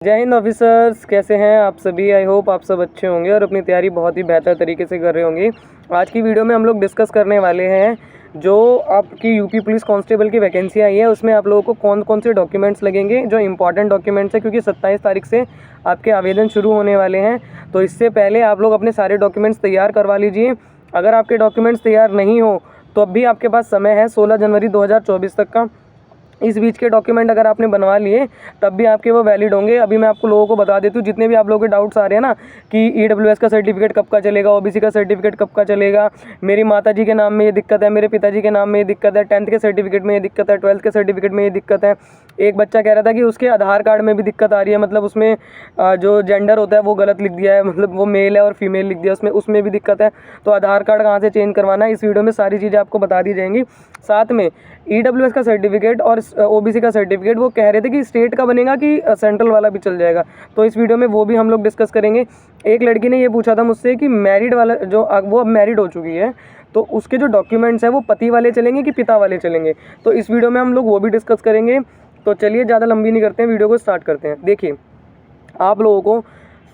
जय हिंद ऑफिसर्स, कैसे हैं आप सभी। आई होप आप सब अच्छे होंगे और अपनी तैयारी बहुत ही बेहतर तरीके से कर रहे होंगे। आज की वीडियो में हम लोग डिस्कस करने वाले हैं जो आपकी यूपी पुलिस कांस्टेबल की वैकेंसी आई है, उसमें आप लोगों को कौन कौन से डॉक्यूमेंट्स लगेंगे, जो इंपॉर्टेंट डॉक्यूमेंट्स हैं, क्योंकि 27 तारीख से आपके आवेदन शुरू होने वाले हैं। तो इससे पहले आप लोग अपने सारे डॉक्यूमेंट्स तैयार करवा लीजिए। अगर आपके डॉक्यूमेंट्स तैयार नहीं हो तो अब भी आपके पास समय है 16 जनवरी 2024 तक का। इस बीच के डॉक्यूमेंट अगर आपने बनवा लिए तब भी आपके वो वैलिड होंगे। अभी मैं आपको लोगों को बता देती हूँ, जितने भी आप लोगों के डाउट्स आ रहे हैं ना कि ईडब्ल्यूएस का सर्टिफिकेट कब का चलेगा, ओबीसी का सर्टिफिकेट कब का चलेगा, मेरी माताजी के नाम में ये दिक्कत है, मेरे पिताजी के नाम में ये दिक्कत है, 10th के सर्टिफिकेट में ये दिक्कत है, 12th के सर्टिफिकेट में ये दिक्कत है। एक बच्चा कह रहा था कि उसके आधार कार्ड में भी दिक्कत आ रही है, मतलब उसमें जो जेंडर होता है वो गलत लिख दिया है, मतलब वो मेल है और फीमेल लिख दिया, उसमें भी दिक्कत है। तो आधार कार्ड कहाँ से चेंज करवाना है, इस वीडियो में सारी चीज़ें आपको बता दी जाएंगी। साथ में ईडब्ल्यूएस का सर्टिफिकेट और ओबीसी का सर्टिफिकेट वो कह रहे थे कि स्टेट का बनेगा कि सेंट्रल वाला भी चल जाएगा, तो इस वीडियो में वो भी हम लोग डिस्कस करेंगे। एक लड़की ने ये पूछा था मुझसे कि मैरिड वाला जो वो अब मैरिड हो चुकी है, तो उसके जो डॉक्यूमेंट्स हैं वो पति वाले चलेंगे कि पिता वाले चलेंगे, तो इस वीडियो में हम लोग वो भी डिस्कस करेंगे। तो चलिए ज़्यादा लंबी नहीं करते हैं, वीडियो को स्टार्ट करते हैं। देखिए, आप लोगों को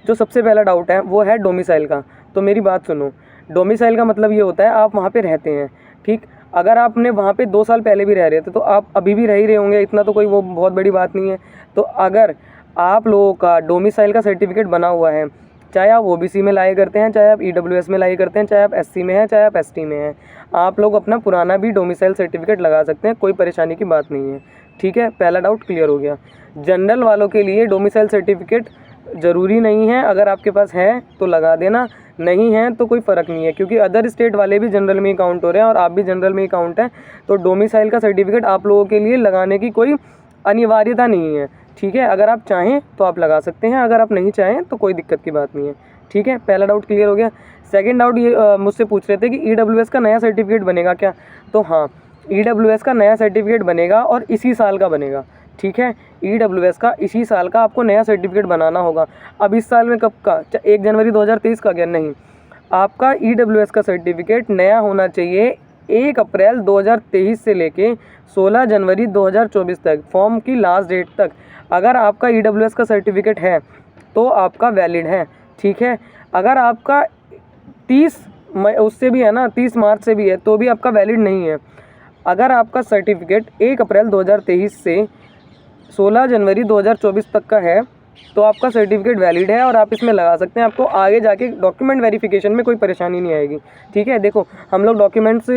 जो सबसे पहला डाउट है वो है डोमिसाइल का। तो मेरी बात सुनो, डोमिसाइल का मतलब ये होता है आप वहाँ पे रहते हैं, ठीक। अगर आपने वहाँ पे 2 साल पहले भी रह रहे थे तो आप अभी भी रह ही रहे होंगे, इतना तो कोई वो बहुत बड़ी बात नहीं है। तो अगर आप लोगों का डोमिसाइल का सर्टिफिकेट बना हुआ है, चाहे आप ओबीसी में लाए करते हैं, चाहे आप ईडब्ल्यूएस में लाए करते हैं, चाहे आप एससी में हैं, चाहे आप एसटी में हैं, आप लोग अपना पुराना भी डोमिसाइल सर्टिफिकेट लगा सकते हैं, कोई परेशानी की बात नहीं है, ठीक है। पहला डाउट क्लियर हो गया। जनरल वालों के लिए डोमिसाइल सर्टिफिकेट ज़रूरी नहीं है, अगर आपके पास है तो लगा देना, नहीं है तो कोई फ़र्क नहीं है, क्योंकि अदर स्टेट वाले भी जनरल में ही काउंट हो रहे हैं और आप भी जनरल में ही काउंट हैं। तो डोमिसाइल का सर्टिफिकेट आप लोगों के लिए लगाने की कोई अनिवार्यता नहीं है, ठीक है। अगर आप चाहें तो आप लगा सकते हैं, अगर आप नहीं चाहें तो कोई दिक्कत की बात नहीं है, ठीक है। पहला डाउट क्लियर हो गया। सेकंड डाउट ये मुझसे पूछ रहे थे कि ईडब्ल्यूएस का नया सर्टिफिकेट बनेगा क्या। तो हाँ, ईडब्ल्यूएस का नया सर्टिफिकेट बनेगा और इसी साल का बनेगा, ठीक है। ईडब्ल्यूएस का इसी साल का आपको नया सर्टिफिकेट बनाना होगा। अब इस साल में कब का, 1 जनवरी 2023 का क्या, नहीं, आपका ईडब्ल्यूएस का सर्टिफिकेट नया होना चाहिए 1 अप्रैल 2023 से लेके 16 जनवरी 2024 तक, फॉर्म की लास्ट डेट तक। अगर आपका ईडब्ल्यूएस का सर्टिफिकेट है तो आपका वैलिड है, ठीक है। अगर आपका 30 मई उससे भी है ना, 30 मार्च से भी है तो भी आपका वैलिड नहीं है। अगर आपका सर्टिफिकेट 1 अप्रैल 2023 से 16 जनवरी 2024 तक का है तो आपका सर्टिफिकेट वैलिड है और आप इसमें लगा सकते हैं। आपको आगे जाके डॉक्यूमेंट वेरिफिकेशन में कोई परेशानी नहीं आएगी, ठीक है। देखो, हम लोग डॉक्यूमेंट्स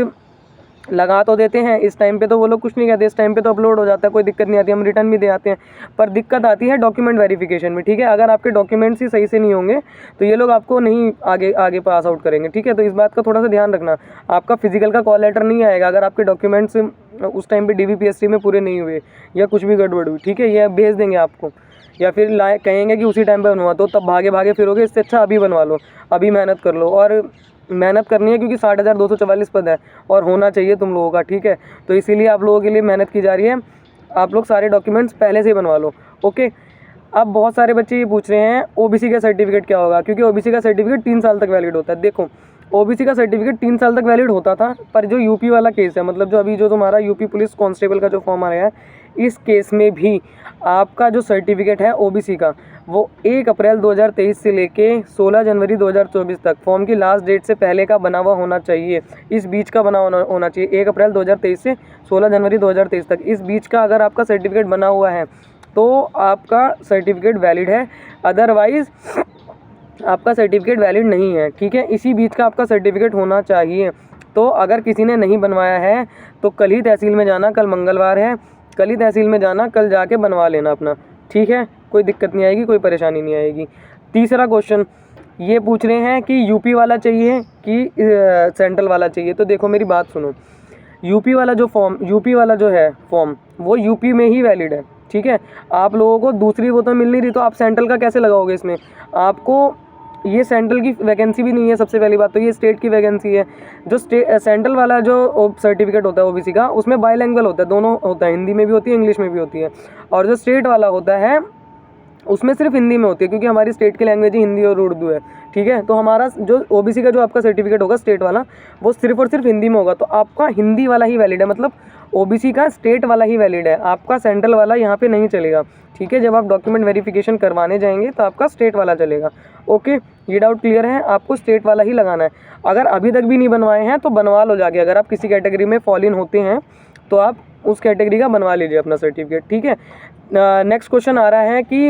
लगा तो देते हैं इस टाइम पे, तो वो लोग कुछ नहीं कहते, इस टाइम पे तो अपलोड हो जाता है, कोई दिक्कत नहीं आती, हम रिटर्न भी दे आते हैं। पर दिक्कत आती है डॉक्यूमेंट वेरिफिकेशन में, ठीक है। अगर आपके डॉक्यूमेंट्स ही सही से नहीं होंगे तो ये लोग आपको नहीं आगे पास आउट करेंगे, ठीक है। तो इस बात का थोड़ा सा ध्यान रखना। आपका फिजिकल का कॉल लेटर नहीं आएगा अगर आपके डॉक्यूमेंट्स उस टाइम पे डीवीपीएससी में पूरे नहीं हुए या कुछ भी गड़बड़ हुई, ठीक है। ये भेज देंगे आपको, या फिर कहेंगे कि उसी टाइम पे बनवा दो, तब भागे भागे फिरोगे, इससे अच्छा अभी बनवा लो, अभी मेहनत कर लो। और मेहनत करनी है क्योंकि 60,244 पद है और होना चाहिए तुम लोगों का, ठीक है। तो इसीलिए आप लोगों के लिए मेहनत की जा रही है। आप लोग सारे डॉक्यूमेंट्स पहले से ही बनवा लो, ओके। अब बहुत सारे बच्चे ये पूछ रहे हैं ओबीसी का सर्टिफिकेट क्या होगा, क्योंकि ओबीसी का सर्टिफिकेट 3 साल तक वैलिड होता है। देखो, ओबीसी का सर्टिफिकेट 3 साल तक वैलिड होता था, पर जो यूपी वाला केस है, मतलब जो अभी जो तुम्हारा यूपी पुलिस कांस्टेबल का जो फॉर्म आया है, इस केस में भी आपका जो सर्टिफिकेट है ओबीसी का, वो 1 अप्रैल 2023 से लेके 16 जनवरी 2024 तक, फॉर्म की लास्ट डेट से पहले का बना हुआ होना चाहिए, इस बीच का बना होना चाहिए। 1 अप्रैल 2023 से 16 जनवरी 2023 तक, इस बीच का अगर आपका सर्टिफिकेट बना हुआ है तो आपका सर्टिफिकेट वैलिड है, अदरवाइज़ आपका सर्टिफिकेट वैलिड नहीं है, ठीक है। इसी बीच का आपका सर्टिफिकेट होना चाहिए। तो अगर किसी ने नहीं बनवाया है तो कल ही तहसील में जाना, कल मंगलवार है, कल ही तहसील में जाना, कल जाके बनवा लेना अपना, ठीक है। कोई दिक्कत नहीं आएगी, कोई परेशानी नहीं आएगी। तीसरा क्वेश्चन ये पूछ रहे हैं कि यूपी वाला चाहिए कि सेंट्रल वाला चाहिए। तो देखो, मेरी बात सुनो, यूपी वाला जो है फॉर्म वो यूपी में ही वैलिड है, ठीक है। आप लोगों को दूसरी वो तो मिल नहीं रही, तो आप सेंट्रल का कैसे लगाओगे इसमें। आपको ये सेंट्रल की वैकेंसी भी नहीं है, सबसे पहली बात तो ये स्टेट की वैकेंसी है। जो सेंट्रल वाला जो सर्टिफिकेट होता है ओबीसी का, उसमें बाइलैंग्वेज होता है, दोनों होता है, हिंदी में भी होती है, इंग्लिश में भी होती है। और जो स्टेट वाला होता है उसमें सिर्फ हिंदी में होती है, क्योंकि हमारी स्टेट की लैंग्वेज ही हिंदी और उर्दू है, ठीक है। तो हमारा जो ओबीसी का जो आपका सर्टिफिकेट होगा स्टेट वाला, वो सिर्फ और सिर्फ हिंदी में होगा। तो आपका हिंदी वाला ही वैलिड है, मतलब ओबीसी का स्टेट वाला ही वैलिड है, आपका सेंट्रल वाला यहाँ पे नहीं चलेगा, ठीक है। जब आप डॉक्यूमेंट वेरिफिकेशन करवाने जाएंगे तो आपका स्टेट वाला चलेगा। ओके, ये डाउट क्लियर है, आपको स्टेट वाला ही लगाना है। अगर अभी तक भी नहीं बनवाए हैं तो बनवा लो जाके, अगर आप किसी कैटेगरी में फॉल इन होते हैं तो आप उस कैटेगरी का बनवा लीजिए अपना सर्टिफिकेट, ठीक है। नेक्स्ट क्वेश्चन आ रहा है कि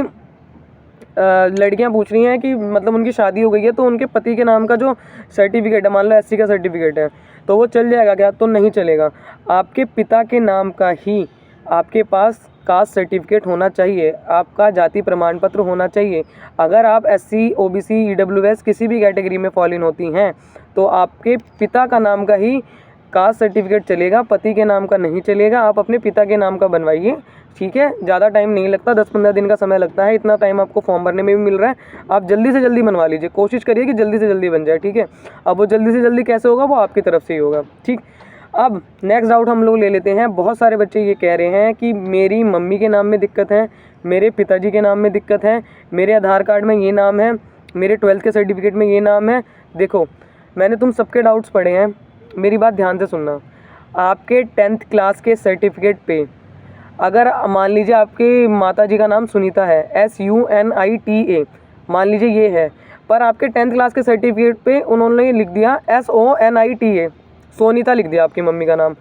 लड़कियां पूछ रही हैं कि मतलब उनकी शादी हो गई है तो उनके पति के नाम का जो सर्टिफिकेट है, मान लो एससी का सर्टिफिकेट है, तो वो चल जाएगा क्या? तो नहीं चलेगा। आपके पिता के नाम का ही आपके पास कास्ट सर्टिफिकेट होना चाहिए, आपका जाति प्रमाण पत्र होना चाहिए। अगर आप एससी, ओबीसी, ईडब्ल्यूएस किसी भी कैटेगरी में फॉल इन होती हैं तो आपके पिता का नाम का ही कास्ट सर्टिफिकेट चलेगा, पति के नाम का नहीं चलेगा। आप अपने पिता के नाम का बनवाइए, ठीक है। ज़्यादा टाइम नहीं लगता, 10-15 दिन का समय लगता है, इतना टाइम आपको फॉर्म भरने में भी मिल रहा है। आप जल्दी से जल्दी बनवा लीजिए, कोशिश करिए कि जल्दी से जल्दी बन जाए, ठीक है। अब वो जल्दी से जल्दी कैसे होगा, वो आपकी तरफ से ही होगा, ठीक। अब नेक्स्ट डाउट हम लोग ले लेते हैं। बहुत सारे बच्चे ये कह रहे हैं कि मेरी मम्मी के नाम में दिक्कत है, मेरे पिताजी के नाम में दिक्कत है, मेरे आधार कार्ड में ये नाम है, मेरे 12th के सर्टिफिकेट में ये नाम है। देखो, मैंने तुम सबके डाउट्स पढ़े हैं, मेरी बात ध्यान से सुनना। आपके 10th क्लास के सर्टिफिकेट पे अगर मान लीजिए आपकी माता जी का नाम सुनीता है, SUNITA, मान लीजिए ये है, पर आपके 10th क्लास के सर्टिफिकेट पे उन्होंने लिख दिया SONITA, सोनीता लिख दिया आपकी मम्मी का नाम,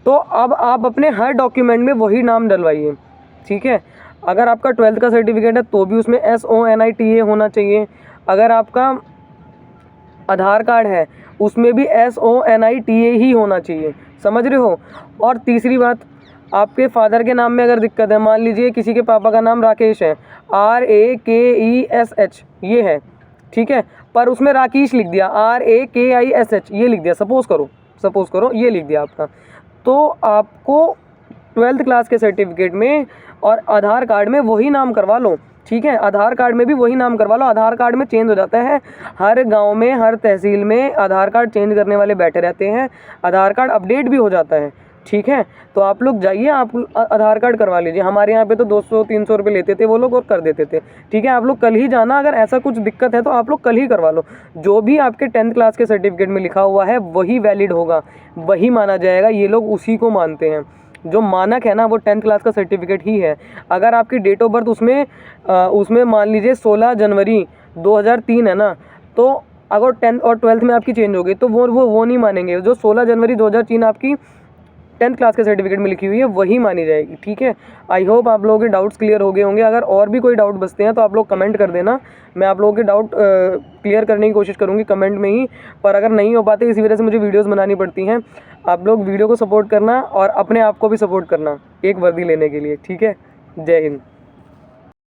तो अब आप अपने हर डॉक्यूमेंट में वही नाम डलवाइए, ठीक है। अगर आपका 12th का सर्टिफिकेट है तो भी उसमें SONITA होना चाहिए। अगर आपका आधार कार्ड है उसमें भी SONITA ही होना चाहिए, समझ रहे हो। और तीसरी बात, आपके फादर के नाम में अगर दिक्कत है, मान लीजिए किसी के पापा का नाम राकेश है, RAKESH ये है, ठीक है, पर उसमें राकेश लिख दिया, RAKISH ये लिख दिया, सपोज़ करो ये लिख दिया आपका, तो आपको 12th क्लास के सर्टिफिकेट में और आधार कार्ड में वही नाम करवा लो, ठीक है। आधार कार्ड में भी वही नाम करवा लो, आधार कार्ड में चेंज हो जाता है, हर गांव में हर तहसील में आधार कार्ड चेंज करने वाले बैठे रहते हैं, आधार कार्ड अपडेट भी हो जाता है, ठीक है। तो आप लोग जाइए, आप आधार कार्ड करवा लीजिए। हमारे यहाँ पे तो 200-300 रुपये लेते थे वो लोग और कर देते थे, ठीक है। आप लोग कल ही जाना, अगर ऐसा कुछ दिक्कत है तो आप लोग कल ही करवा लो। जो भी आपके 10th क्लास के सर्टिफिकेट में लिखा हुआ है वही वैलिड होगा, वही माना जाएगा, ये लोग उसी को मानते हैं। जो मानक है ना वो 10th क्लास का सर्टिफिकेट ही है। अगर आपकी डेट ऑफ बर्थ उसमें मान लीजिए 16 जनवरी 2003 है ना, तो अगर 10th और 12th में आपकी चेंज हो गई तो वो नहीं मानेंगे। जो 16 जनवरी 2003 आपकी 10th क्लास के सर्टिफिकेट में लिखी हुई है वही मानी जाएगी, ठीक है। आई होप आप लोगों के डाउट्स क्लियर हो गए होंगे। अगर और भी कोई डाउट बचते हैं तो आप लोग कमेंट कर देना, मैं आप लोगों के डाउट क्लियर करने की कोशिश करूँगी कमेंट में ही। पर अगर नहीं हो पाते, इसी वजह से मुझे वीडियोज़ बनानी पड़ती हैं। आप लोग वीडियो को सपोर्ट करना और अपने आप को भी सपोर्ट करना एक वर्दी लेने के लिए, ठीक है। जय हिंद।